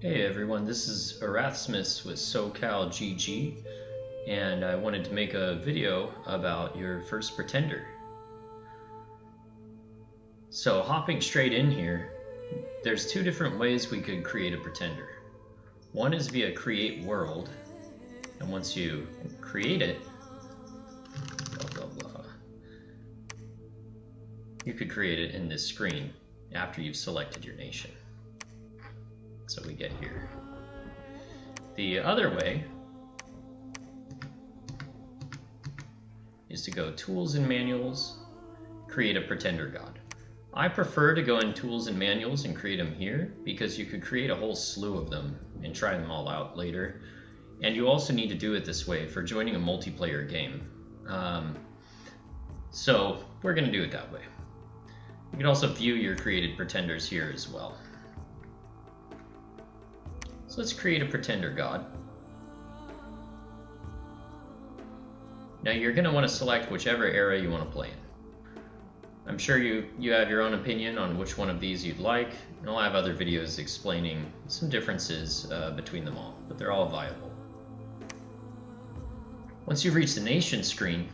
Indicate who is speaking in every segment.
Speaker 1: Hey everyone, this is Erathsmus with SoCal GG, and I wanted to make a video about your first pretender. So hopping straight in here, there's two different ways we could create a pretender. One is via create world, and once you create it, blah blah blah, you could create it in this screen after you've selected your nation. So we get here. The other way is to go Tools and Manuals, create a Pretender God. I prefer to go in Tools and Manuals and create them here because you could create a whole slew of them and try them all out later. And you also need to do it this way for joining a multiplayer game. So we're going to do it that way. You can also view your created pretenders here as well. So let's create a Pretender God. Now you're going to want to select whichever era you want to play in. I'm sure you have your own opinion on which one of these you'd like, and I'll have other videos explaining some differences between them all, but they're all viable. Once you've reached the nation screen,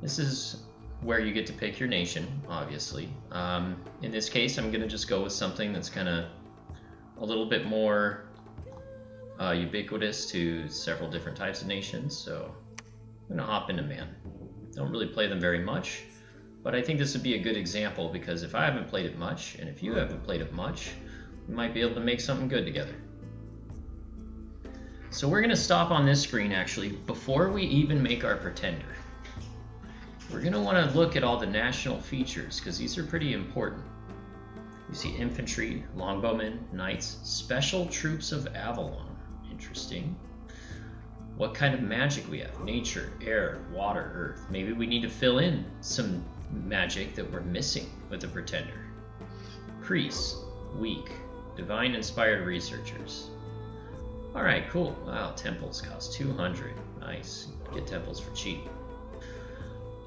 Speaker 1: this is where you get to pick your nation, obviously. In this case, I'm going to just go with something that's kind of a little bit more ubiquitous to several different types of nations, so I'm going to hop into man. Don't really play them very much, but I think this would be a good example because if I haven't played it much, and if you haven't played it much, we might be able to make something good together. So we're going to stop on this screen actually before we even make our pretender. We're going to want to look at all the national features because these are pretty important. You see infantry, longbowmen, knights, special troops of Avalon. Interesting. What kind of magic we have? Nature, air, water, earth. Maybe we need to fill in some magic that we're missing with the pretender. Priests, weak, divine inspired researchers. Alright, cool. Wow, temples cost 200. Nice. Get temples for cheap.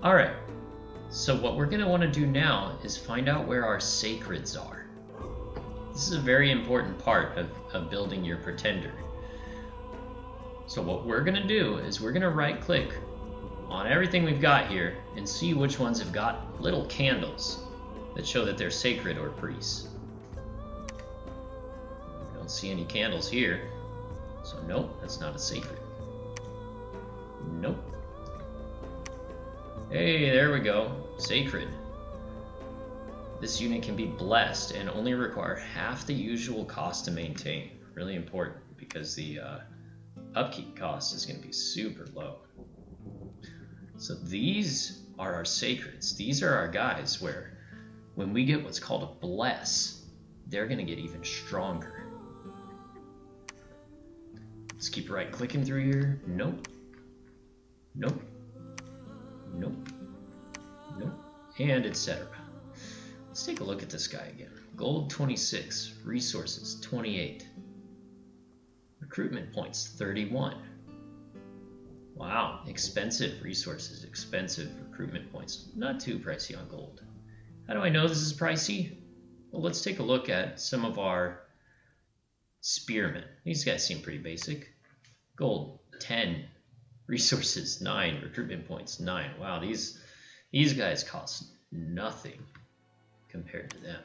Speaker 1: Alright, so what we're going to want to do now is find out where our sacreds are. This is a very important part of building your pretender. So what we're going to do is we're going to right click on everything we've got here and see which ones have got little candles that show that they're sacred or priests. I don't see any candles here, so nope, that's not a sacred. Nope. Hey, there we go, sacred. This unit can be blessed and only require half the usual cost to maintain. Really important because the upkeep cost is going to be super low. So these are our sacreds. These are our guys where when we get what's called a bless, they're going to get even stronger. Let's keep right clicking through here. Nope. Nope. Nope. Nope. And etc. Let's take a look at this guy again. Gold 26, resources 28. Recruitment points 31. Wow, expensive resources, expensive recruitment points. Not too pricey on gold. How do I know this is pricey? Well, let's take a look at some of our spearmen. These guys seem pretty basic. Gold 10, resources 9, recruitment points 9. Wow, these guys cost nothing compared to them.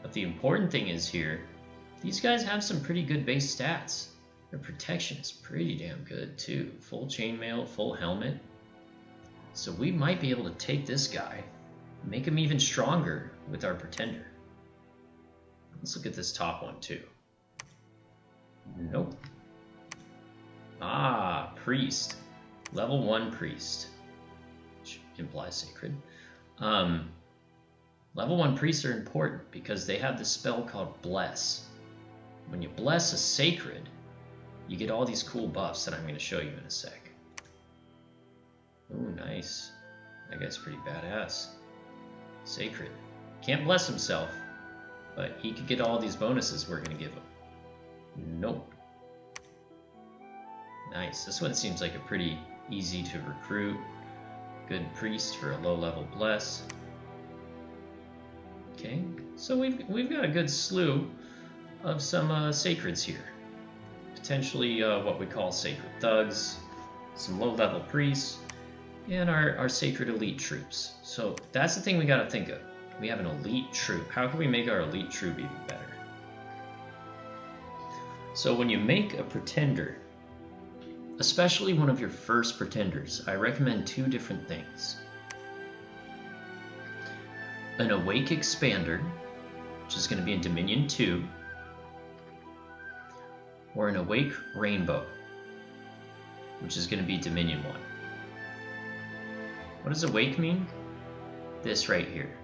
Speaker 1: But the important thing is here, these guys have some pretty good base stats. Their protection is pretty damn good too. Full chainmail, full helmet. So we might be able to take this guy, make him even stronger with our pretender. Let's look at this top one too. Nope. Ah, priest. Level 1 priest. Which implies sacred. Level 1 priests are important because they have this spell called bless. When you bless a sacred, you get all these cool buffs that I'm going to show you in a sec. Ooh, nice. That guy's pretty badass. Sacred. Can't bless himself, but he could get all these bonuses we're going to give him. Nope. Nice. This one seems like a pretty easy to recruit. Good priest for a low level bless. Okay, so we've got a good slew of some sacreds here. Potentially what we call sacred thugs, some low-level priests, and our sacred elite troops. So that's the thing we got to think of. We have an elite troop. How can we make our elite troop even better? So when you make a pretender, especially one of your first pretenders, I recommend two different things. An Awake Expander, which is going to be in Dominion 2, or an Awake Rainbow, which is going to be Dominion 1. What does Awake mean? This right here.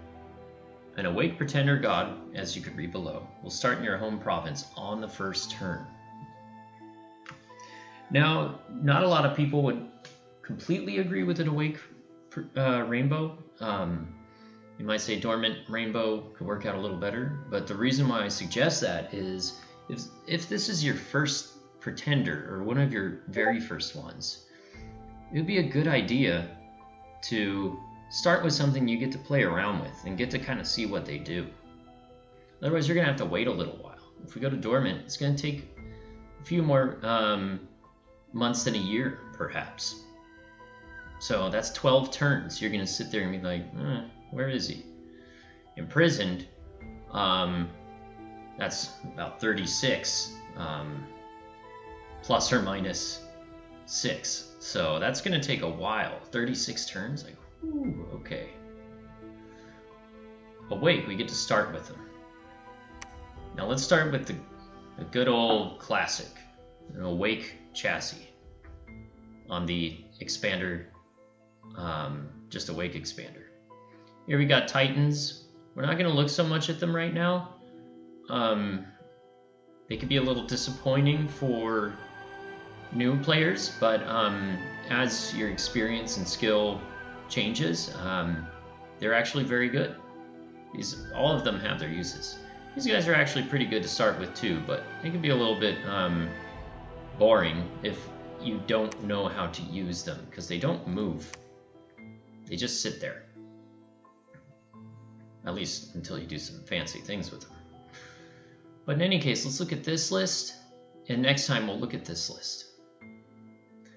Speaker 1: An Awake Pretender God, as you could read below, will start in your home province on the first turn. Now, not a lot of people would completely agree with an Awake Rainbow. You might say Dormant Rainbow could work out a little better, but the reason why I suggest that is if this is your first pretender or one of your very first ones, it would be a good idea to start with something you get to play around with and get to kind of see what they do. Otherwise, you're going to have to wait a little while. If we go to Dormant, it's going to take a few more months than a year, perhaps. So that's 12 turns. You're going to sit there and be like, where is he? Imprisoned, that's about 36, plus or minus 6. So that's going to take a while. 36 turns? Like, ooh, okay. Awake, we get to start with them. Now let's start with the good old classic, an Awake chassis on the expander, just Awake expander. Here we got Titans. We're not going to look so much at them right now. They could be a little disappointing for new players, but as your experience and skill changes, they're actually very good. All of them have their uses. These guys are actually pretty good to start with too, but they can be a little bit boring if you don't know how to use them, because they don't move. They just sit there. At least until you do some fancy things with them. But in any case, let's look at this list, and next time we'll look at this list.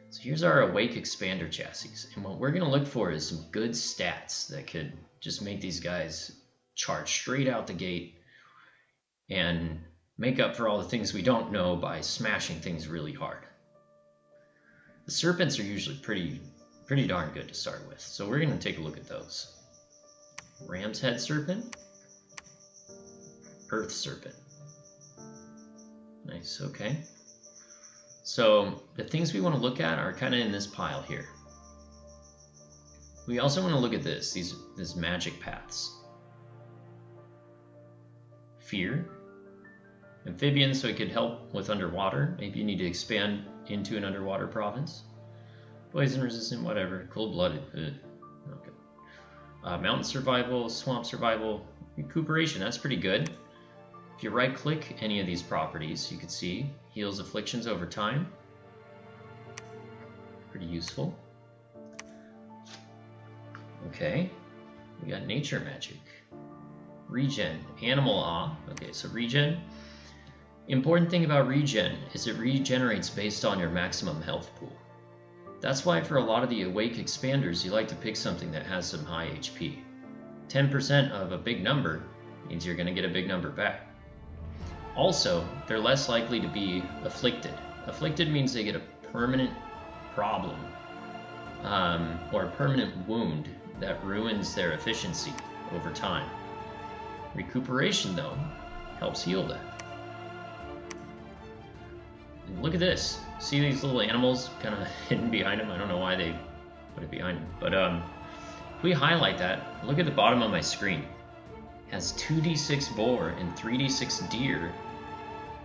Speaker 1: So here's our Awake Expander chassis, and what we're going to look for is some good stats that could just make these guys charge straight out the gate and make up for all the things we don't know by smashing things really hard. The Serpents are usually pretty darn good to start with, so we're going to take a look at those. Ram's Head Serpent, Earth Serpent. Nice, okay. So the things we want to look at are kind of in this pile here. We also want to look at these magic paths. Fear, Amphibian, so it could help with underwater. Maybe you need to expand into an underwater province. Poison resistant, whatever. Cold-blooded, okay. Mountain survival, swamp survival, recuperation, that's pretty good. If you right-click any of these properties, you can see heals afflictions over time. Pretty useful. Okay, we got nature magic. Regen, animal awe. Okay, so regen. Important thing about regen is it regenerates based on your maximum health pool. That's why for a lot of the Awake Expanders, you like to pick something that has some high HP. 10% of a big number means you're going to get a big number back. Also, they're less likely to be afflicted. Afflicted means they get a permanent problem or a permanent wound that ruins their efficiency over time. Recuperation, though, helps heal that. And look at this. See these little animals kind of hidden behind them? I don't know why they put it behind them. But if we highlight that, look at the bottom of my screen. It has 2d6 boar and 3d6 deer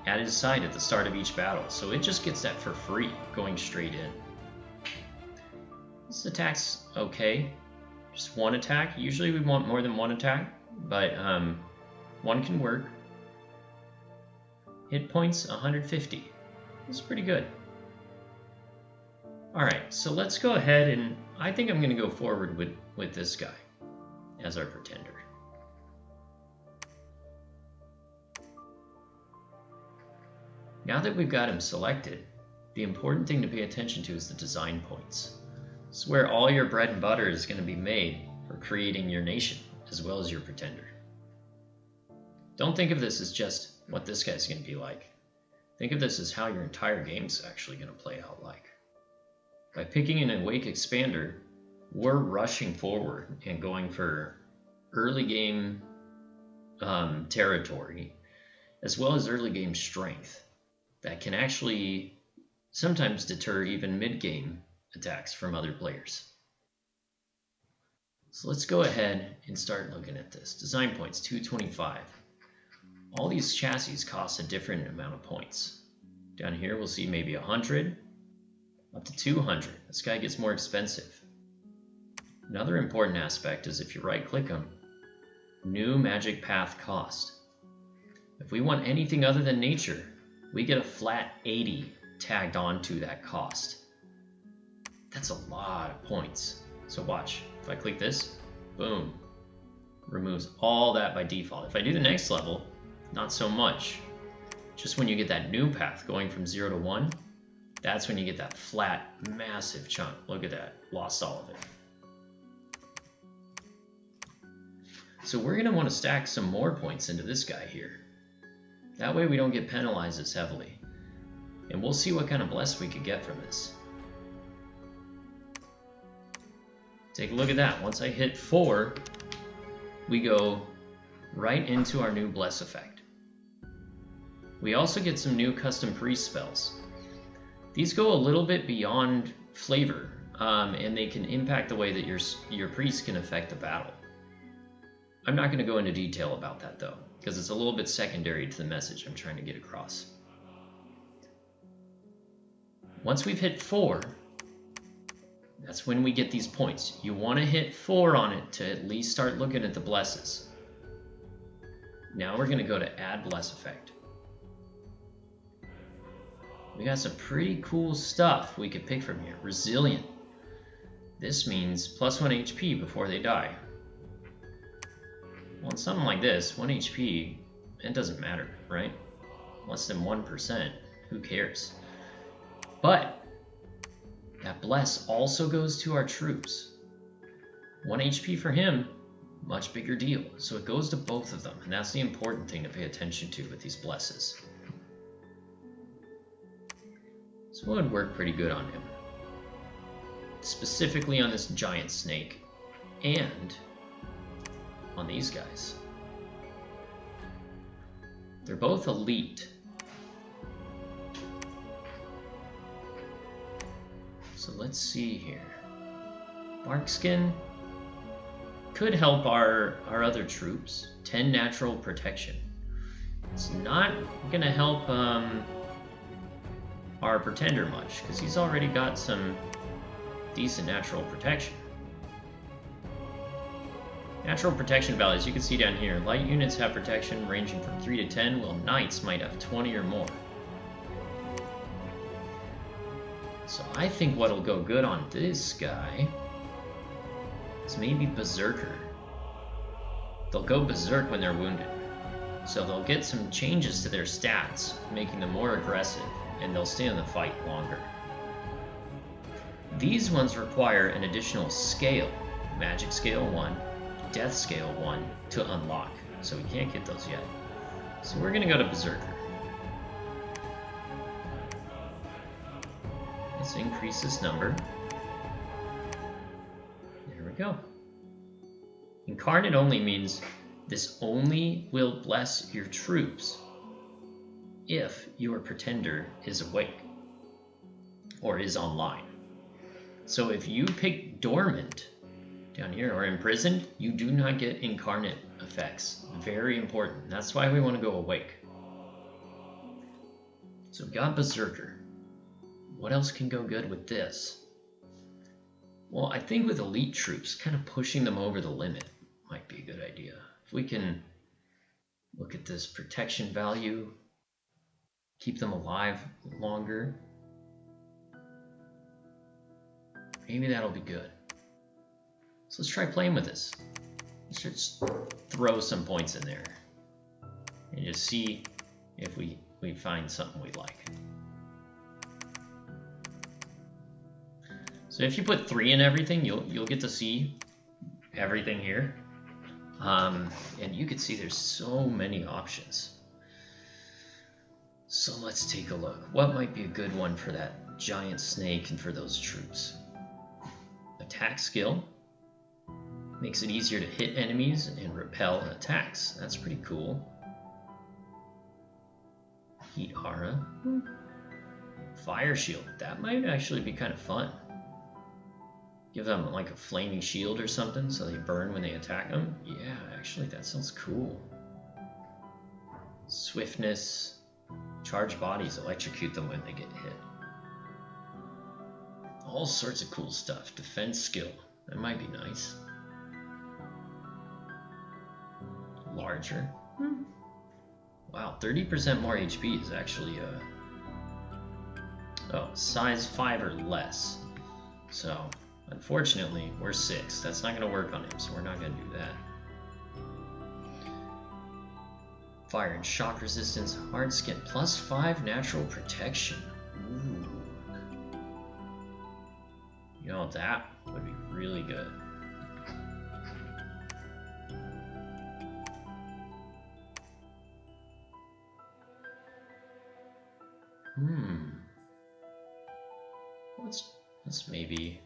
Speaker 1: at his side at the start of each battle. So it just gets that for free, going straight in. This attack's okay. Just one attack. Usually we want more than one attack, but one can work. Hit points 150. This is pretty good. Alright, so let's go ahead and I think I'm going to go forward with this guy as our pretender. Now that we've got him selected, the important thing to pay attention to is the design points. This is where all your bread and butter is going to be made for creating your nation, as well as your pretender. Don't think of this as just what this guy's going to be like. Think of this as how your entire game's actually going to play out like. By picking an Awake Expander, we're rushing forward and going for early game territory, as well as early game strength that can actually sometimes deter even mid-game attacks from other players. So let's go ahead and start looking at this. Design points, 225. All these chassis cost a different amount of points. Down here we'll see maybe 100, up to 200. This guy gets more expensive. Another important aspect is if you right-click him, new magic path cost. If we want anything other than nature, we get a flat 80 tagged onto that cost. That's a lot of points. So watch, if I click this, boom, removes all that by default. If I do the next level, not so much. Just when you get that new path going from 0 to 1, that's when you get that flat, massive chunk. Look at that, lost all of it. So we're going to want to stack some more points into this guy here. That way we don't get penalized as heavily. And we'll see what kind of bless we could get from this. Take a look at that. Once I hit 4, we go right into our new bless effect. We also get some new custom priest spells. These go a little bit beyond flavor, and they can impact the way that your priest can affect the battle. I'm not going to go into detail about that though, because it's a little bit secondary to the message I'm trying to get across. Once we've hit 4, that's when we get these points. You want to hit 4 on it to at least start looking at the blesses. Now we're going to go to add bless effect. We got some pretty cool stuff we could pick from here. Resilient. This means +1 HP before they die. Well, in something like this, 1 HP, it doesn't matter, right? Less than 1%, who cares? But that bless also goes to our troops. 1 HP for him, much bigger deal. So it goes to both of them, and that's the important thing to pay attention to with these blesses. So it would work pretty good on him. Specifically on this giant snake, and on these guys. They're both elite. So let's see here. Barkskin could help our other troops. 10 natural protection. It's not going to help our pretender much, because he's already got some decent natural protection. Natural protection values, you can see down here. Light units have protection ranging from 3 to 10, while knights might have 20 or more. So I think what'll go good on this guy is maybe Berserker. They'll go Berserk when they're wounded. So they'll get some changes to their stats, making them more aggressive, and they'll stay in the fight longer. These ones require an additional scale, Magic Scale 1, Death Scale 1, to unlock. So we can't get those yet. So we're going to go to Berserker. Let's increase this number. There we go. Incarnate only means this only will bless your troops if your pretender is awake or is online. So if you pick dormant down here or imprisoned, you do not get incarnate effects. Very important. That's why we want to go awake. So we got Berserker. What else can go good with this? Well, I think with elite troops, kind of pushing them over the limit might be a good idea. If we can look at this protection value, keep them alive longer, maybe that'll be good. So let's try playing with this. Let's just throw some points in there and just see if we we find something we like. So if you put 3 in everything, you'll get to see everything here. And you can see there's so many options. So let's take a look. What might be a good one for that giant snake and for those troops? Attack skill. Makes it easier to hit enemies and repel attacks. That's pretty cool. Heat aura. Fire shield. That might actually be kind of fun. Give them like a flaming shield or something so they burn when they attack them. Yeah, actually that sounds cool. Swiftness. Charged bodies electrocute them when they get hit. All sorts of cool stuff. Defense skill. That might be nice. Larger. Wow, 30% more HP is actually size 5 or less. So, unfortunately, we're 6. That's not going to work on him, so we're not going to do that. Fire and shock resistance, hard skin, +5 natural protection. Ooh. You know, that would be really good. Let's maybe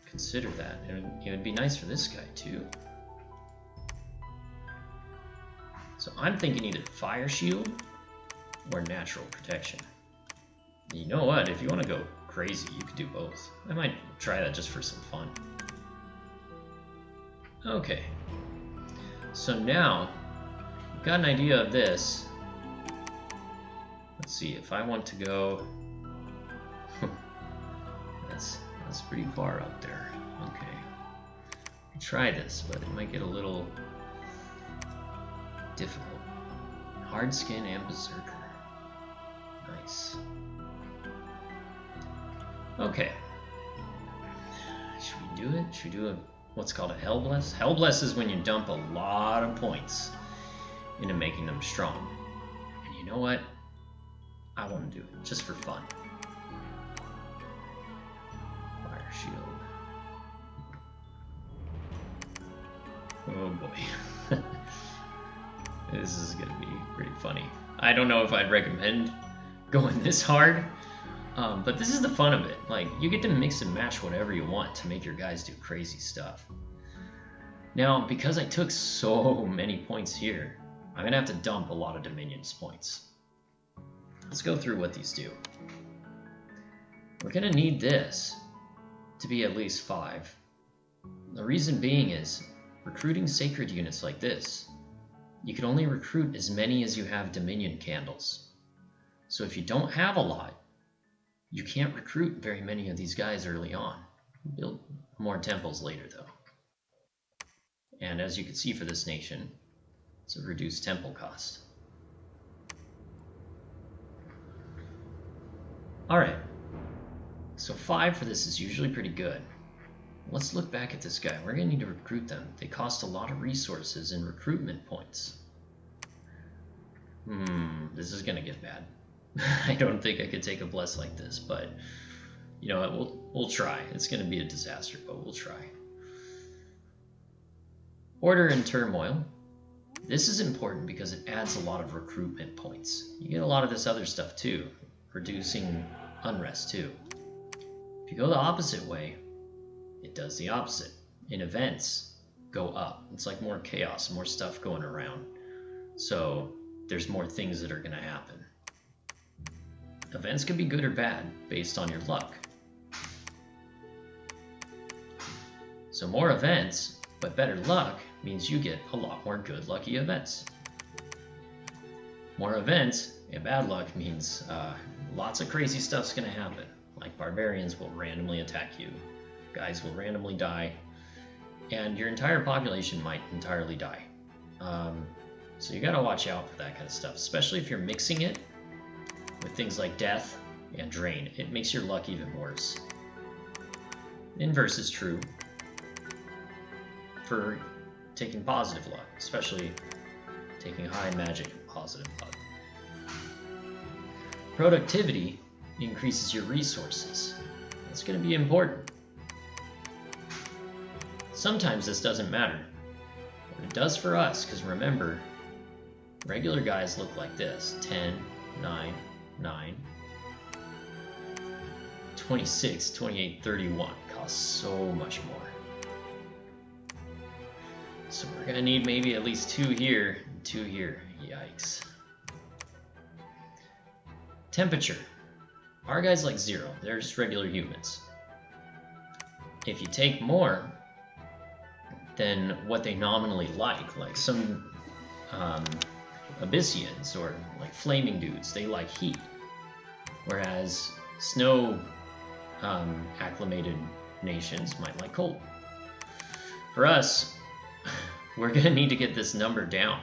Speaker 1: consider that. It would be nice for this guy too. So I'm thinking either fire shield or natural protection. You know what? If you want to go crazy, you could do both. I might try that just for some fun. Okay. So now we've got an idea of this. Let's see, if I want to go... that's pretty far up there. Okay. I'll try this, but it might get a little difficult. Hard skin and berserker. Nice. Okay. Should we do it? Should we do what's called a Hellbless? Hellbless is when you dump a lot of points into making them strong. And you know what? I want to do it just for fun. Fire shield. Oh boy. This is going to be pretty funny. I don't know if I'd recommend going this hard, but this is the fun of it. Like, you get to mix and match whatever you want to make your guys do crazy stuff. Now, because I took so many points here, I'm going to have to dump a lot of Dominion's points. Let's go through what these do. We're going to need this to be at least 5. The reason being is, recruiting sacred units like this, you can only recruit as many as you have Dominion candles. So if you don't have a lot, you can't recruit very many of these guys early on. Build more temples later though. And as you can see for this nation, it's a reduced temple cost. Alright, so 5 for this is usually pretty good. Let's look back at this guy. We're going to need to recruit them. They cost a lot of resources and recruitment points. This is going to get bad. I don't think I could take a bless like this, but you know what, we'll try. It's going to be a disaster, but we'll try. Order and turmoil. This is important because it adds a lot of recruitment points. You get a lot of this other stuff too, reducing unrest too. If you go the opposite way, it does the opposite. In events, go up. It's like more chaos, more stuff going around. So there's more things that are going to happen. Events can be good or bad based on your luck. So more events, but better luck means you get a lot more good lucky events. More events and bad luck means lots of crazy stuff's going to happen. Like barbarians will randomly attack you. Guys will randomly die. And your entire population might entirely die. So you got to watch out for that kind of stuff, especially if you're mixing it with things like death and drain. It makes your luck even worse. Inverse is true for taking positive luck, especially taking high magic and positive luck. Productivity increases your resources. That's going to be important. Sometimes this doesn't matter, but it does for us, because remember, regular guys look like this: 10, 9, 9, 26, 28, 31. Costs so much more. So we're going to need maybe at least 2 here and 2 here. Yikes. Temperature. Our guys like 0. They're just regular humans. If you take more than what they nominally like some Abyssians or like flaming dudes, they like heat. Whereas snow acclimated nations might like cold. For us, we're going to need to get this number down.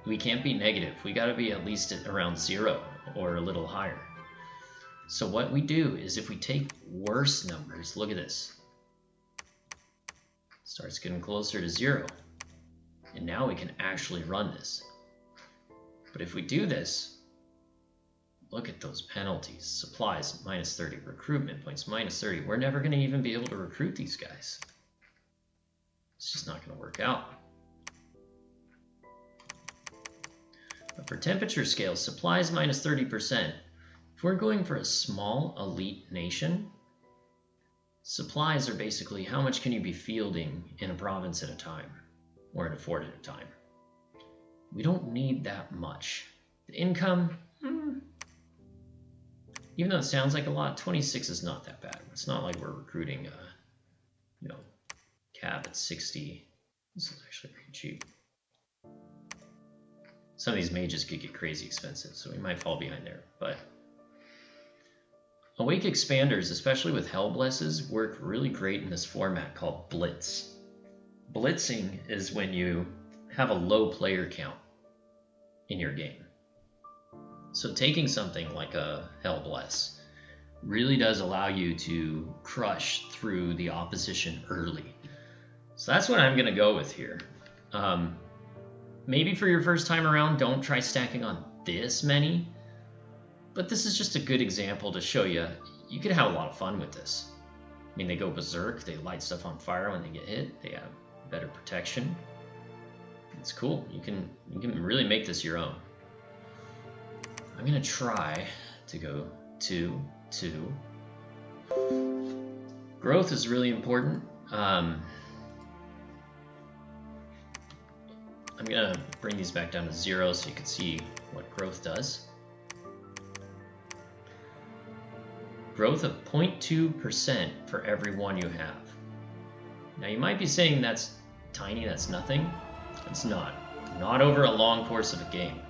Speaker 1: We can't be negative. We got to be at least at around 0 or a little higher. So what we do is if we take worse numbers, look at this. Starts getting closer to 0. And now we can actually run this. But if we do this, look at those penalties. Supplies, minus 30. Recruitment points, minus 30. We're never going to even be able to recruit these guys. It's just not going to work out. But for temperature scales, supplies minus 30%. If we're going for a small elite nation, supplies are basically how much can you be fielding in a province at a time, or in a fort at a time. We don't need that much. The income, even though it sounds like a lot, 26 is not that bad. It's not like we're recruiting, cab at 60. This is actually pretty cheap. Some of these mages could get crazy expensive, so we might fall behind there. But Awake Expanders, especially with Hell Blesses, work really great in this format called Blitz. Blitzing is when you have a low player count in your game. So taking something like a Hell Bless really does allow you to crush through the opposition early. So that's what I'm going to go with here. Maybe for your first time around, don't try stacking on this many. But this is just a good example to show you could have a lot of fun with this. I mean, they go berserk, they light stuff on fire when they get hit, they have better protection. It's cool. You can really make this your own. I'm gonna try to go 2, 2. Growth is really important. I'm gonna bring these back down to 0 so you can see what growth does. Growth of 0.2% for every 1 you have. Now you might be saying that's tiny, that's nothing. It's not. Not over a long course of a game.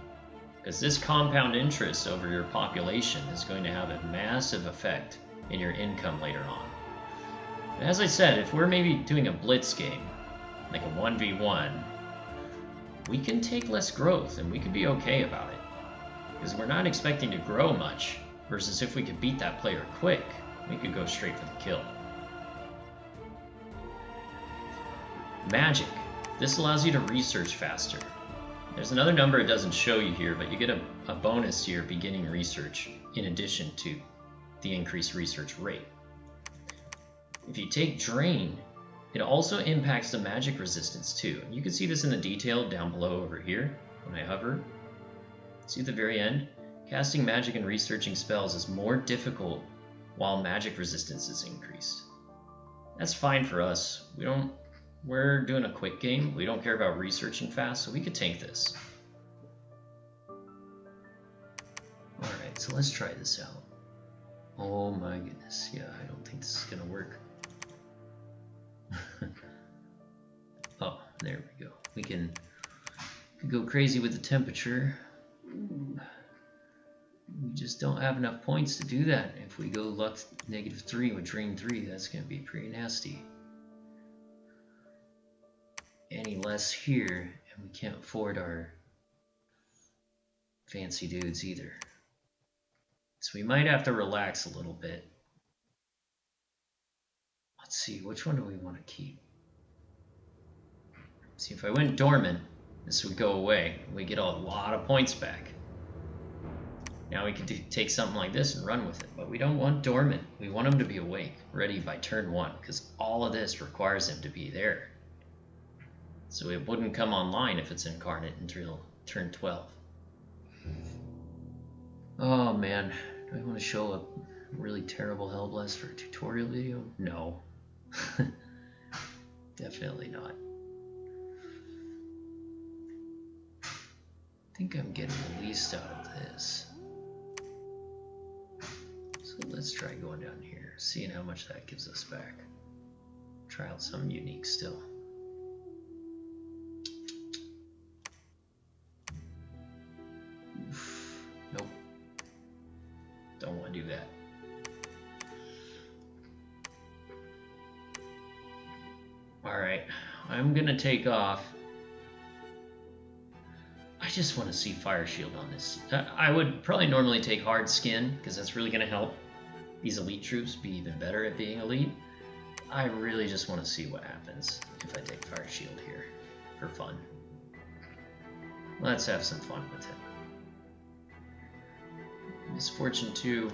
Speaker 1: Because this compound interest over your population is going to have a massive effect in your income later on. And as I said, if we're maybe doing a blitz game, like a 1v1, we can take less growth and we can be okay about it. Because we're not expecting to grow much. Versus if we could beat that player quick, we could go straight for the kill. Magic. This allows you to research faster. There's another number it doesn't show you here, but you get a bonus to your beginning research in addition to the increased research rate. If you take Drain, it also impacts the magic resistance too. And you can see this in the detail down below over here when I hover. See at the very end? Casting magic and researching spells is more difficult while magic resistance is increased. That's fine for us. We're doing a quick game. We don't care about researching fast, so we could tank this. Alright, so let's try this out. Oh my goodness, yeah, I don't think this is gonna work. Oh, there we go. We can go crazy with the temperature. Ooh. We just don't have enough points to do that. If we go luck -3 with Drain 3, that's going to be pretty nasty. Any less here, and we can't afford our fancy dudes either. So we might have to relax a little bit. Let's see, which one do we want to keep? See, if I went dormant, This would go away. We get a lot of points back. Now we can take something like this and run with it, but we don't want dormant. We want him to be awake, ready by turn 1, because all of this requires him to be there. So it wouldn't come online if it's incarnate until turn 12. Oh man, do I want to show a really terrible Hellblast for a tutorial video? No. Definitely not. I think I'm getting the least out of this. So let's try going down here, seeing how much that gives us back. Try out something unique still. Oof. Nope. Don't want to do that. Alright, I'm gonna take off. I just want to see Fire Shield on this. I would probably normally take Hard Skin, because that's really going to help these elite troops be even better at being elite. I really just want to see what happens if I take Fire Shield here for fun. Let's have some fun with it. Misfortune 2.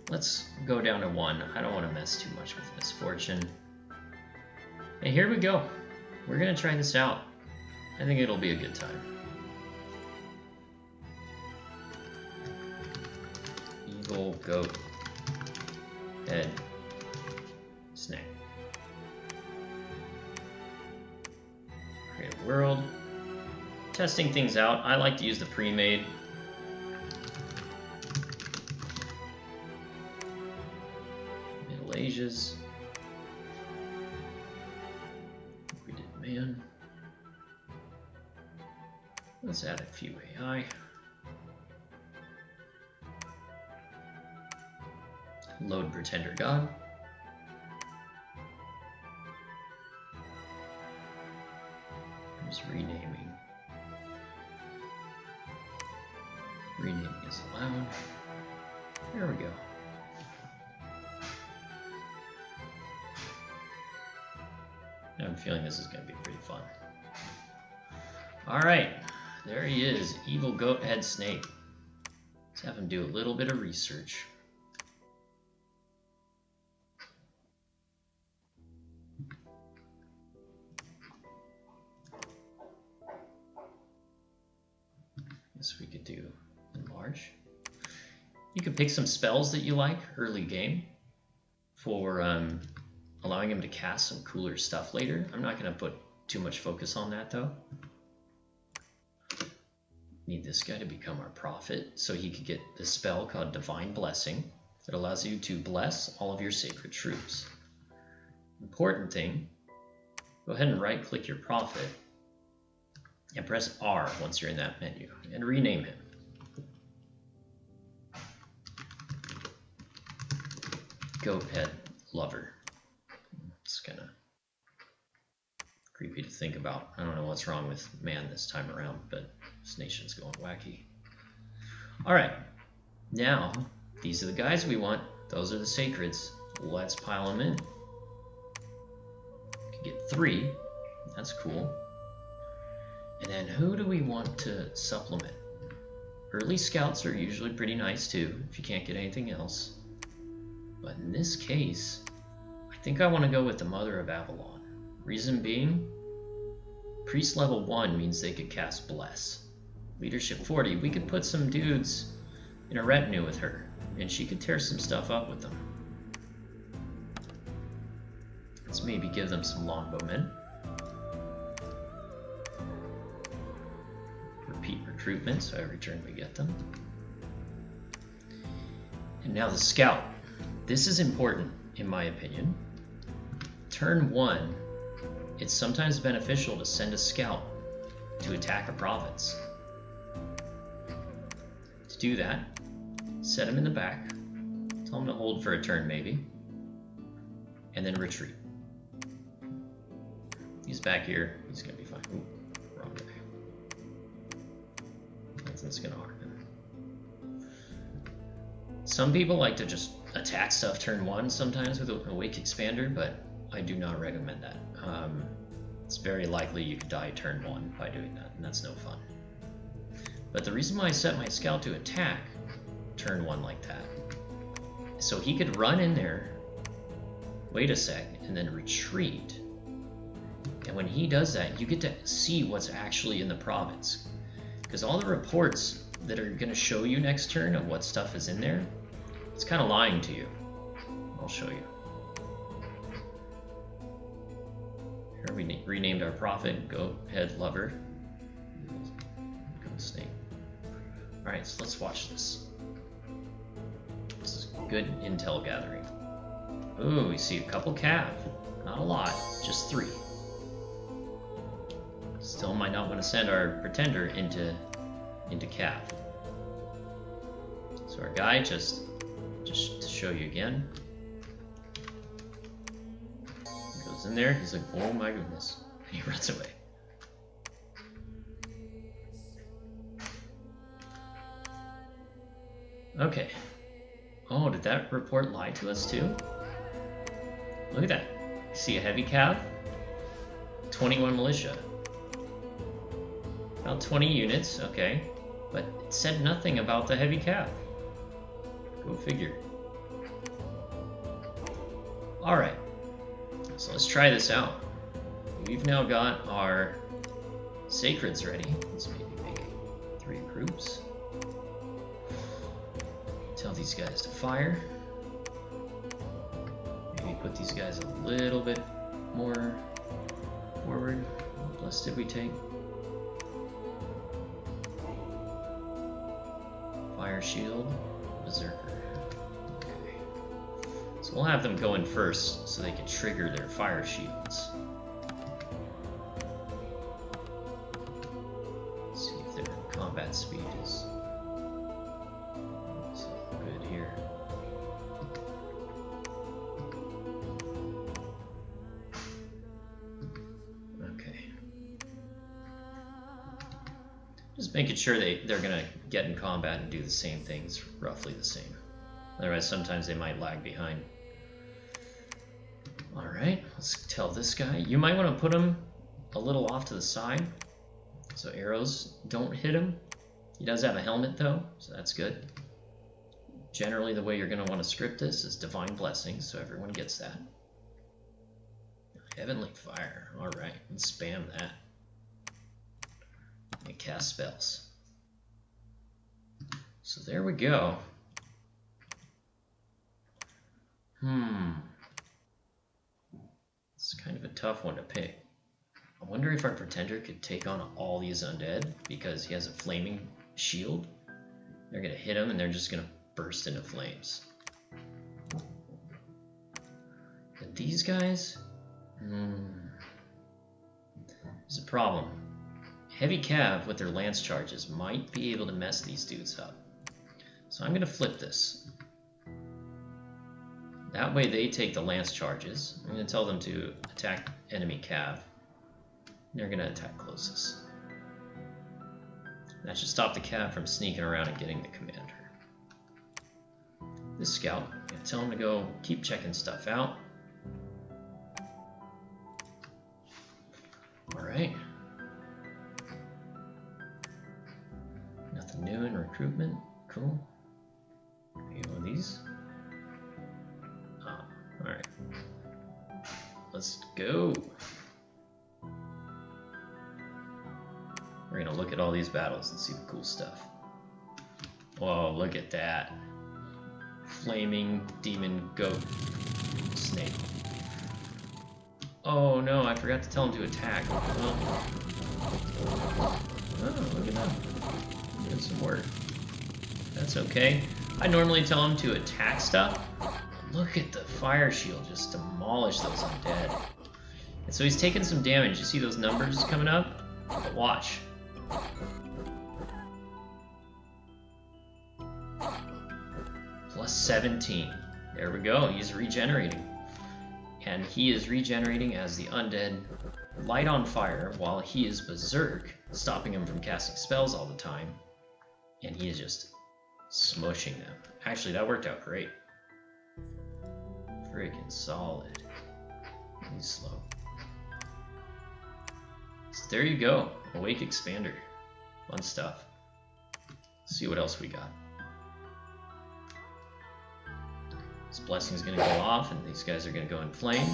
Speaker 1: Let's go down to 1. I don't want to mess too much with Misfortune. And here we go. We're going to try this out. I think it'll be a good time. Eagle, goat, head, snake. Create a world. Testing things out. I like to use the pre-made. Middle Asia's. We did man. Let's add a few AI. Load Pretender God. Just renaming. Renaming is allowed. There we go. I'm feeling this is going to be pretty fun. Alright, there he is. Evil Goat Head Snake. Let's have him do a little bit of research. Guess we could do enlarge. You could pick some spells that you like early game for allowing him to cast some cooler stuff later. I'm not going to put too much focus on that though. Need this guy to become our prophet so he could get this spell called Divine Blessing that allows you to bless all of your sacred troops. Important thing, go ahead and right click your prophet and press R once you're in that menu and rename him. Goat Head Lover. It's kind of creepy to think about. I don't know what's wrong with man this time around, but this nation's going wacky. Alright, now these are the guys we want. Those are the sacreds. Let's pile them in. Can get 3. That's cool. And then who do we want to supplement? Early scouts are usually pretty nice too, if you can't get anything else. But in this case, I think I want to go with the Mother of Avalon. Reason being, Priest level 1 means they could cast Bless. Leadership 40, we could put some dudes in a retinue with her, and she could tear some stuff up with them. Let's maybe give them some longbowmen. Repeat recruitment, so every turn we get them. And now the scout. This is important, in my opinion. Turn 1, it's sometimes beneficial to send a scout to attack a province. To do that, set him in the back, tell him to hold for a turn maybe, and then retreat. He's back here, he's gonna be fine. Ooh, wrong guy. That's gonna harm him. Some people like to just attack stuff turn 1 sometimes with a Wake Expander, but I do not recommend that. It's very likely you could die turn 1 by doing that, and that's no fun. But the reason why I set my scout to attack turn 1 like that, so he could run in there, wait a sec, and then retreat. And when he does that, you get to see what's actually in the province. Because all the reports that are going to show you next turn of what stuff is in there, it's kind of lying to you. I'll show you. Here we renamed our prophet Goat Head Lover. Goat Snake. Alright, so let's watch this. This is good intel gathering. Ooh, we see a couple cav. Not a lot, just 3. Still might not want to send our pretender into cav. So our guy, just to show you again, goes in there, he's like, oh my goodness, and he runs away. Okay. Oh, did that report lie to us too? Look at that. See a heavy cav? 21 militia. About 20 units, okay. But it said nothing about the heavy cav. Go figure. Alright. So let's try this out. We've now got our sacreds ready. Let's maybe make 3 groups. Tell these guys to fire. Maybe put these guys a little bit more forward. What plus did we take? Fire shield, berserker. Okay. So we'll have them go in first so they can trigger their fire shields. Let's see if their combat speed is good here. Okay. Just making sure they're gonna get in combat and do the same things, roughly the same. Otherwise, sometimes they might lag behind. Alright, let's tell this guy. You might want to put him a little off to the side so arrows don't hit him. He does have a helmet though, so that's good. Generally, the way you're going to want to script this is Divine Blessings, so everyone gets that. Heavenly Fire, alright, let's spam that. And cast spells. So there we go. It's kind of a tough one to pick. I wonder if our pretender could take on all these undead because he has a flaming shield. They're going to hit him and they're just going to burst into flames. And these guys? There's a problem. Heavy cav with their lance charges might be able to mess these dudes up. So I'm going to flip this. That way they take the lance charges. I'm going to tell them to attack enemy cav. They're going to attack closest. That should stop the cav from sneaking around and getting the commander. This scout, I'm going to tell him to go keep checking stuff out. Alright. Nothing new in recruitment. Cool. Any one of these? Alright. Let's go. We're gonna look at all these battles and see the cool stuff. Whoa, look at that. Flaming demon goat snake. Oh no, I forgot to tell him to attack. Oh, look at that. Doing some work. That's okay. I normally tell him to attack stuff. Look at the fire shield just demolish those undead. And so he's taking some damage. You see those numbers coming up? But watch. Plus 17. There we go. He's regenerating. And he is regenerating as the undead light on fire while he is berserk, stopping him from casting spells all the time. And he is just smushing them. Actually, that worked out great. Freaking solid. He's slow. So there you go. Awake Expander. Fun stuff. Let's see what else we got. This blessing's gonna go off, and these guys are gonna go in flame.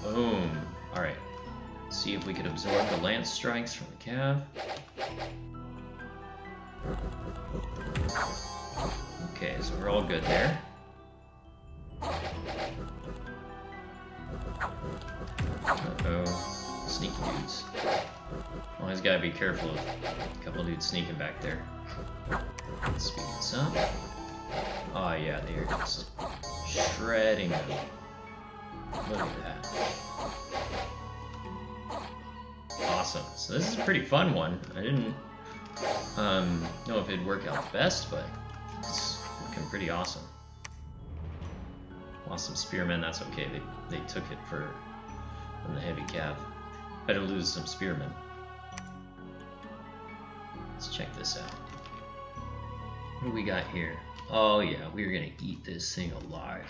Speaker 1: Boom. Alright. See if we could absorb the lance strikes from the cav. Okay, so we're all good there. Uh-oh. Sneaky dudes. Always gotta be careful of a couple dudes sneaking back there. Speed this up. Oh yeah, they're just shredding them. Look at that. Awesome. So this is a pretty fun one. I didn't know if it'd work out the best, but it's looking pretty awesome. Lost some spearmen, that's okay. They took it from the heavy cav. Better lose some spearmen. Let's check this out. What do we got here? Oh yeah, we're gonna eat this thing alive.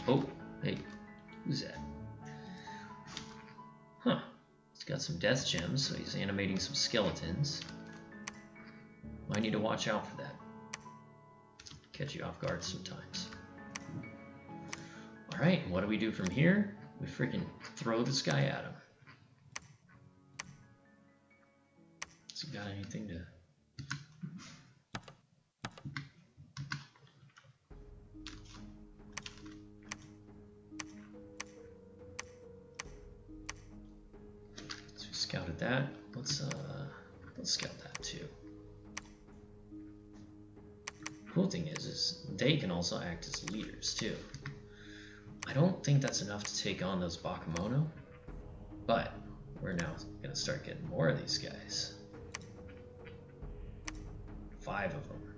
Speaker 1: Oh, hey, who's that? Huh. He's got some death gems, so he's animating some skeletons. Might need to watch out for that. Catch you off guard sometimes. Alright, what do we do from here? We freaking throw this guy at him. Has he got anything to... So we scouted that. Let's scout that too. Cool thing is they can also act as leaders too. I don't think that's enough to take on those Bakemono, but we're now gonna start getting more of these guys. 5 of them.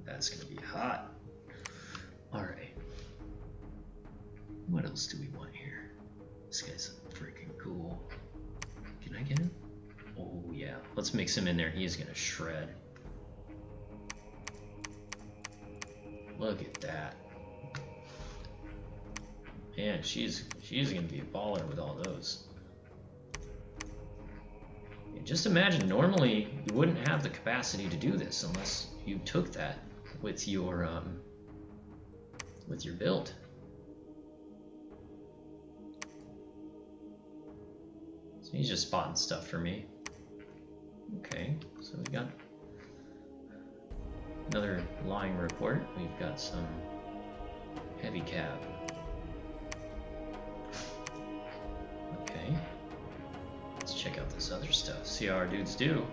Speaker 1: That's gonna be hot. Alright. What else do we want here? This guy's freaking cool. Can I get him? Oh yeah. Let's mix him in there. He is gonna shred. Look at that. Man, she's gonna be a baller with all those. And just imagine, normally you wouldn't have the capacity to do this unless you took that with your build. So he's just spotting stuff for me. Okay, so we got another lying report. We've got some heavy cab. Okay. Let's check out this other stuff. See how our dudes do.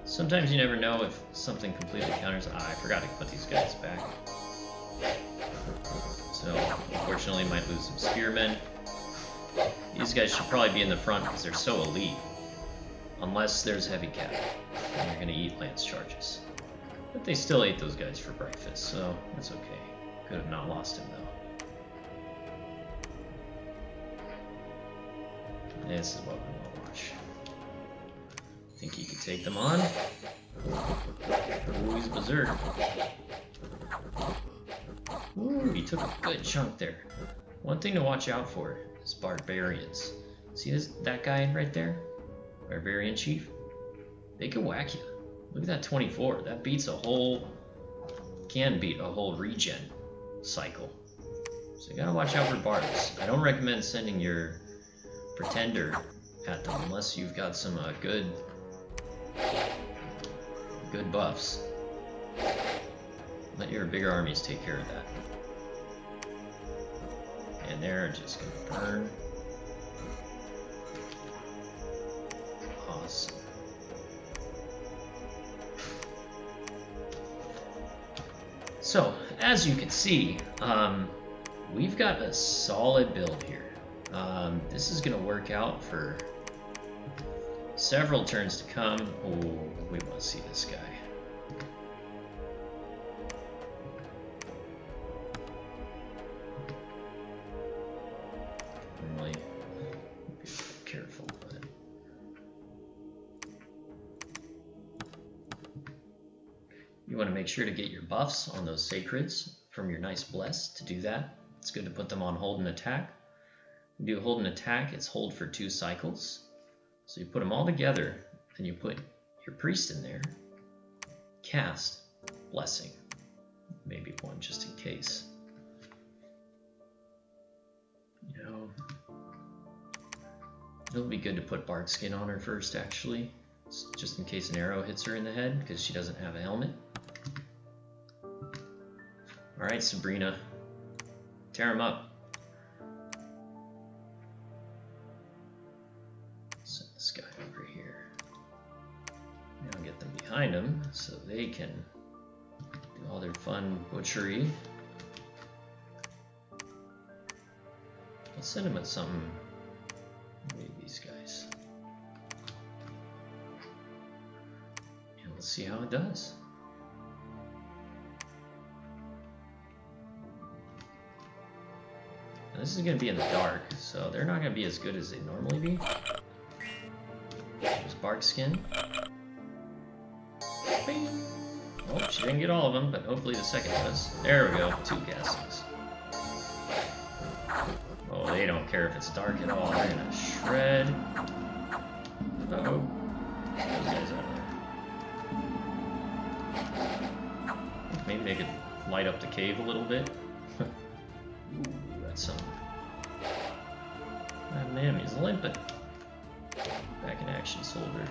Speaker 1: Sometimes you never know if something completely counters. Ah, I forgot to put these guys back. So, unfortunately, might lose some spearmen. These guys should probably be in the front because they're so elite. Unless there's heavy cab. And you're going to eat lance charges. But they still ate those guys for breakfast, so that's okay. Could have not lost him, though. This is what we want to watch. Think he could take them on? Ooh, he's berserk. Ooh, he took a good chunk there. One thing to watch out for is barbarians. See that guy right there? Barbarian chief? They can whack you. Look at that 24. That beats can beat a whole regen cycle. So you gotta watch out for barbs. I don't recommend sending your pretender at them unless you've got some good buffs. Let your bigger armies take care of that. And they're just gonna burn. Awesome. So, as you can see, we've got a solid build here. This is going to work out for several turns to come. Oh, we want to see this guy. Really be careful, but you want to make sure to get your buffs on those sacreds from your nice bless. To do that, it's good to put them on hold and attack. You do hold an attack, it's hold for 2 cycles. So you put them all together, then you put your priest in there, cast Blessing. Maybe 1 just in case. You know, it'll be good to put bark skin on her first, actually, just in case an arrow hits her in the head, because she doesn't have a helmet. Alright, Sabrina. Tear him up. Send this guy over here. Now get them behind him so they can do all their fun butchery. Let's send him at something. Maybe these guys. And let's see how it does. Now, this is going to be in the dark, so they're not going to be as good as they normally be. There's bark skin. Bing. Oh, she didn't get all of them, but hopefully the second does. There we go, 2 castings. Oh, they don't care if it's dark at all. They're gonna shred. Uh-oh. Those guys out there. Maybe they could light up the cave a little bit. Ooh, that's something. Ah, man, he's limping. Back in action, soldier.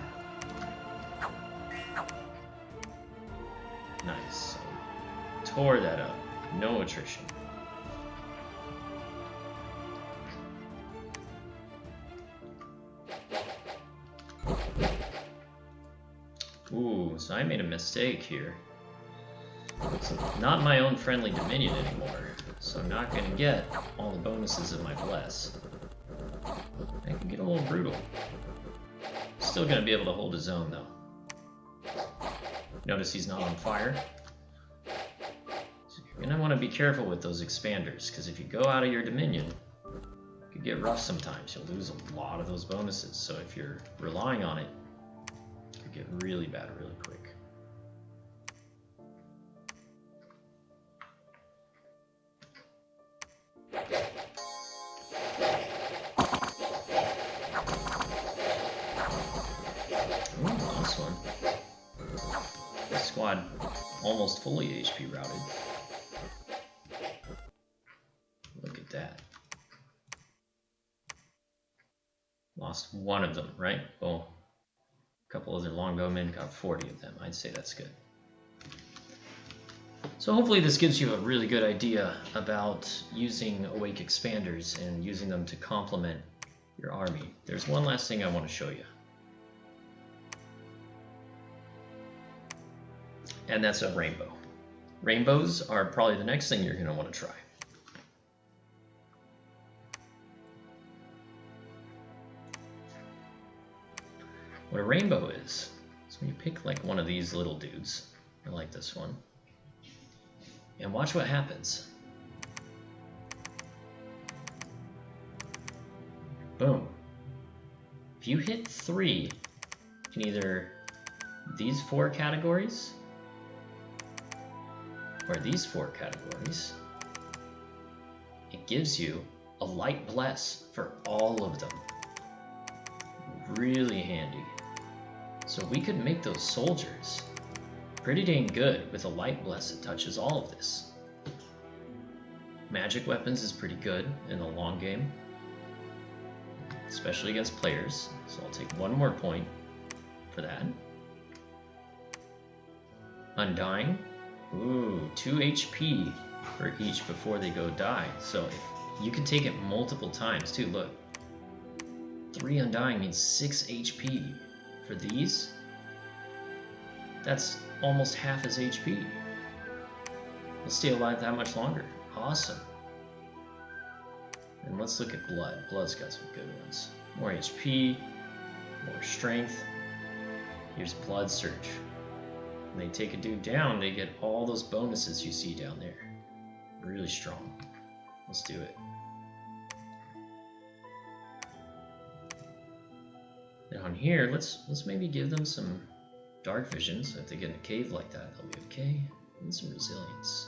Speaker 1: Nice. Tore that up. No attrition. Ooh, so I made a mistake here. It's not my own friendly dominion anymore, so I'm not going to get all the bonuses of my bless. I can get a little brutal. Still going to be able to hold his own, though. Notice he's not on fire. So you're going to want to be careful with those expanders, because if you go out of your dominion, it could get rough sometimes. You'll lose a lot of those bonuses, so if you're relying on it, it could get really bad really quick. Ooh, last one. This squad almost fully HP routed. Look at that. Lost 1 of them, right? Well, a couple other longbowmen got 40 of them. I'd say that's good. So hopefully this gives you a really good idea about using Awake Expanders and using them to complement your army. There's one last thing I want to show you. And that's a rainbow. Rainbows are probably the next thing you're going to want to try. What a rainbow is when you pick like one of these little dudes, I like this one, and watch what happens. Boom. If you hit 3 in either these 4 categories or these 4 categories, it gives you a light bless for all of them. Really handy. So we could make those soldiers pretty dang good with a light bless that touches all of this. Magic weapons is pretty good in the long game, especially against players. So I'll take 1 more point for that. Undying. Ooh, 2 HP for each before they go die. So if you can take it multiple times too. Look, 3 Undying means 6 HP. For these, that's almost half his HP. He'll stay alive that much longer. Awesome. And let's look at blood. Blood's got some good ones. More HP, more strength. Here's blood surge. When they take a dude down, they get all those bonuses you see down there. Really strong. Let's do it. Down here, let's maybe give them some dark vision, so if they get in a cave like that, they'll be okay. And some resilience.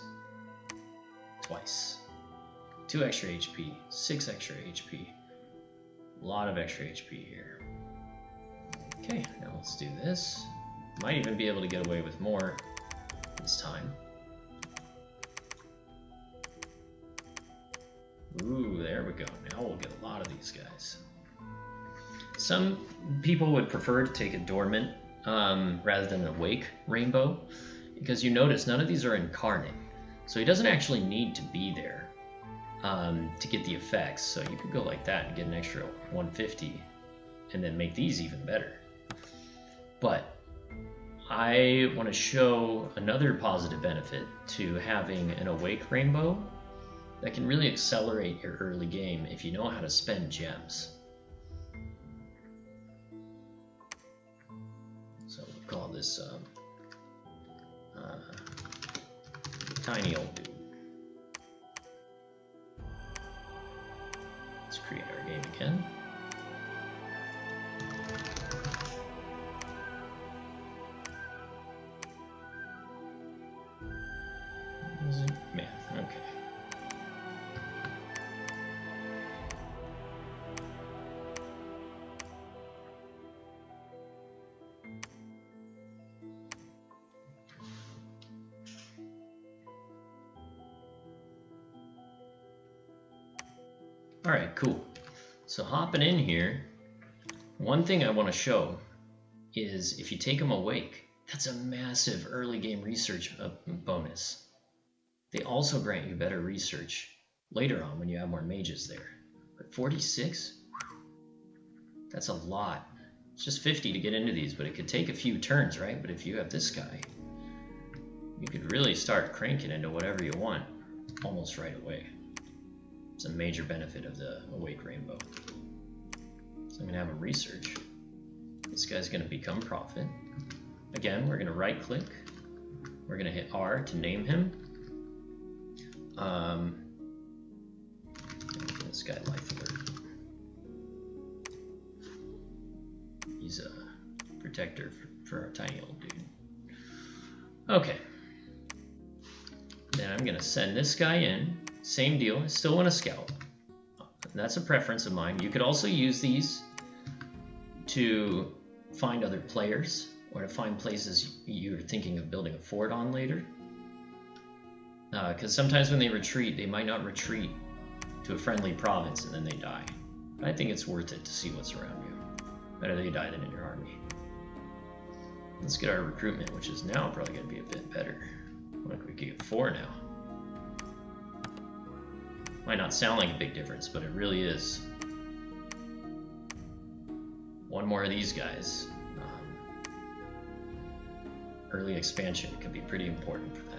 Speaker 1: Twice. 2 extra HP, 6 extra HP. A lot of extra HP here. Okay, now let's do this. Might even be able to get away with more this time. Ooh, there we go. Now we'll get a lot of these guys. Some people would prefer to take a dormant rather than an awake rainbow, because you notice none of these are incarnate. So he doesn't actually need to be there to get the effects. So you could go like that and get an extra 150 and then make these even better. But I want to show another positive benefit to having an awake rainbow that can really accelerate your early game if you know how to spend gems. So we'll call this tiny old dude. Let's create our game again. Man, okay. All right, cool. So hopping in here, one thing I want to show is if you take them awake, that's a massive early game research bonus. They also grant you better research later on when you have more mages there. But 46? That's a lot. It's just 50 to get into these, but it could take a few turns, right? But if you have this guy, you could really start cranking into whatever you want almost right away. It's a major benefit of the Awake Rainbow. So I'm going to have a research. This guy's going to become Prophet. Again, we're going to right click. We're going to hit R to name him. This guy Life Alert. He's a protector for our tiny old dude. Okay. Then I'm going to send this guy in. Same deal. I still want to scout. That's a preference of mine. You could also use these to find other players or to find places you're thinking of building a fort on later. Because sometimes when they retreat, they might not retreat to a friendly province and then they die. But I think it's worth it to see what's around you. Better they die than in your army. Let's get our recruitment, which is now probably going to be a bit better. Like we could get 4 now. Might not sound like a big difference, but it really is. One more of these guys. Early expansion could be pretty important for that.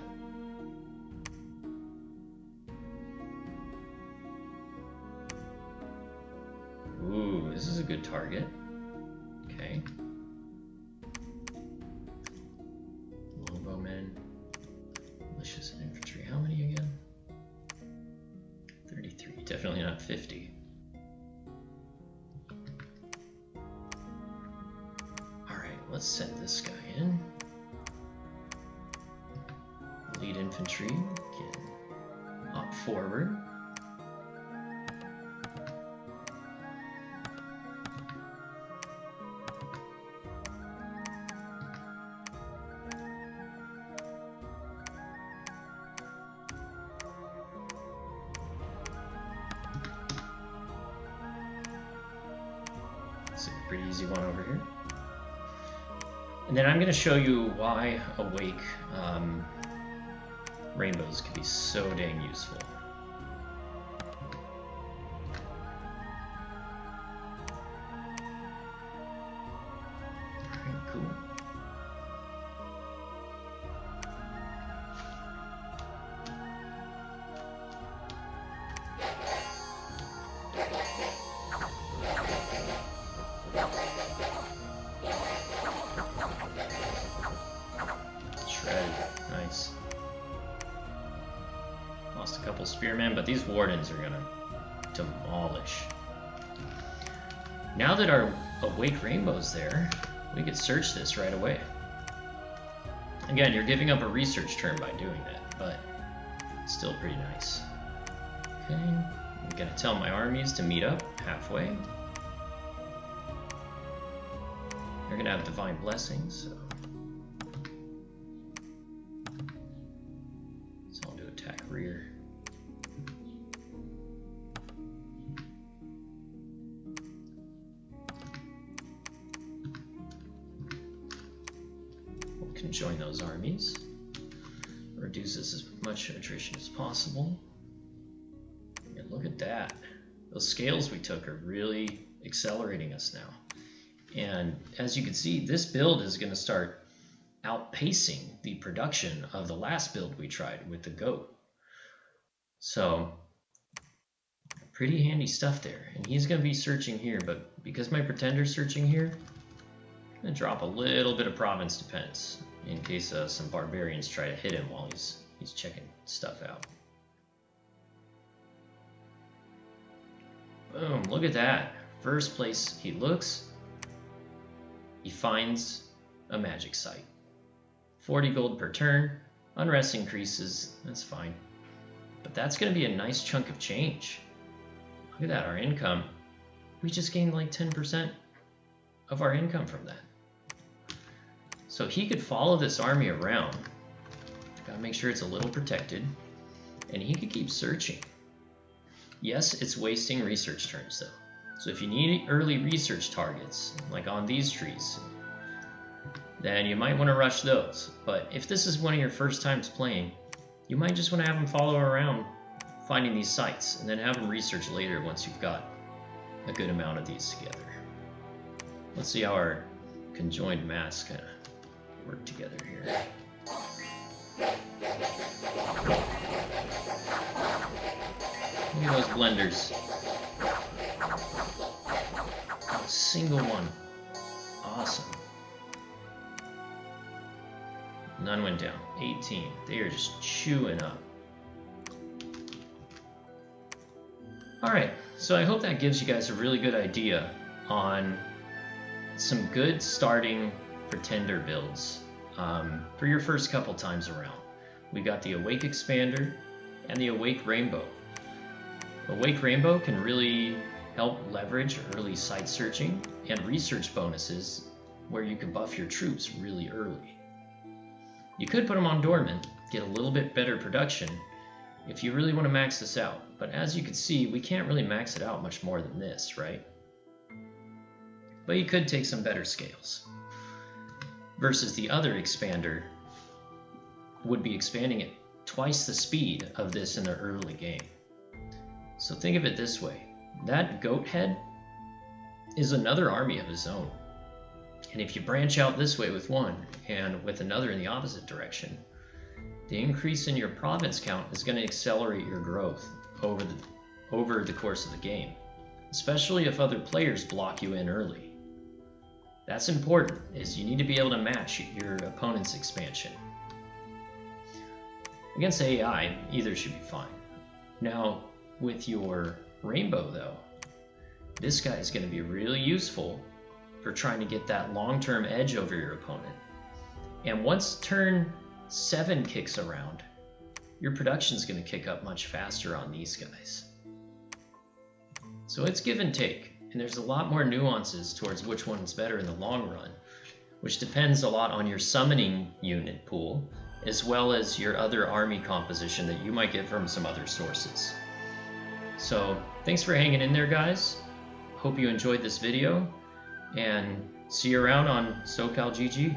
Speaker 1: Ooh, this is a good target. Okay. Longbowmen. Militias and infantry. How many again? 33. Definitely not 50. Alright, let's send this guy in. Lead infantry can hop forward. It's a pretty easy one over here. And then I'm going to show you why Awake rainbows can be so dang useful. Alright, cool. Shredded. Nice. Lost a couple spearmen, but these wardens are gonna demolish. Now that our Awake Rainbow's there, we could search this right away. Again, you're giving up a research turn by doing that, but it's still pretty nice. Okay, I'm gonna tell my armies to meet up halfway. gonna have divine blessings, so I'll do attack rear. We can join those armies. Reduces as much attrition as possible. And look at that. Those scales we took are really accelerating us now. And as you can see, this build is going to start outpacing the production of the last build we tried with the goat. So pretty handy stuff there. And he's going to be searching here, but because my pretender's searching here, I'm going to drop a little bit of province defense in case some barbarians try to hit him while he's checking stuff out. Boom, look at that. First place he looks, he finds a magic site. 40 gold per turn, unrest increases, that's fine. But that's going to be a nice chunk of change. Look at that, our income. We just gained like 10% of our income from that. So he could follow this army around. Gotta make sure it's a little protected. And he could keep searching. Yes, it's wasting research turns though. So if you need early research targets, like on these trees, then you might want to rush those. But if this is one of your first times playing, you might just want to have him follow around finding these sites, and then have him research later once you've got a good amount of these together. Let's see how our conjoined mass kind of work together here. Look at those blenders. Not a single one. Awesome. None went down. 18. They are just chewing up. Alright, so I hope that gives you guys a really good idea on some good starting pretender builds for your first couple times around. We got the Awake Expander and the Awake Rainbow. Awake Rainbow can really help leverage early site searching and research bonuses where you can buff your troops really early. You could put them on dormant, get a little bit better production if you really want to max this out. But as you can see, we can't really max it out much more than this, right? But you could take some better scales. Versus the other expander would be expanding at twice the speed of this in the early game. So think of it this way. That goat head is another army of its own. And if you branch out this way with one and with another in the opposite direction, the increase in your province count is going to accelerate your growth over the course of the game, especially if other players block you in early. That's important, is you need to be able to match your opponent's expansion. Against AI, either should be fine. Now, with your rainbow though, this guy is going to be really useful for trying to get that long-term edge over your opponent. And once turn 7 kicks around, your production is going to kick up much faster on these guys. So it's give and take, and there's a lot more nuances towards which one's better in the long run, which depends a lot on your summoning unit pool, as well as your other army composition that you might get from some other sources. So thanks for hanging in there, guys. Hope you enjoyed this video, and see you around on SoCal GG.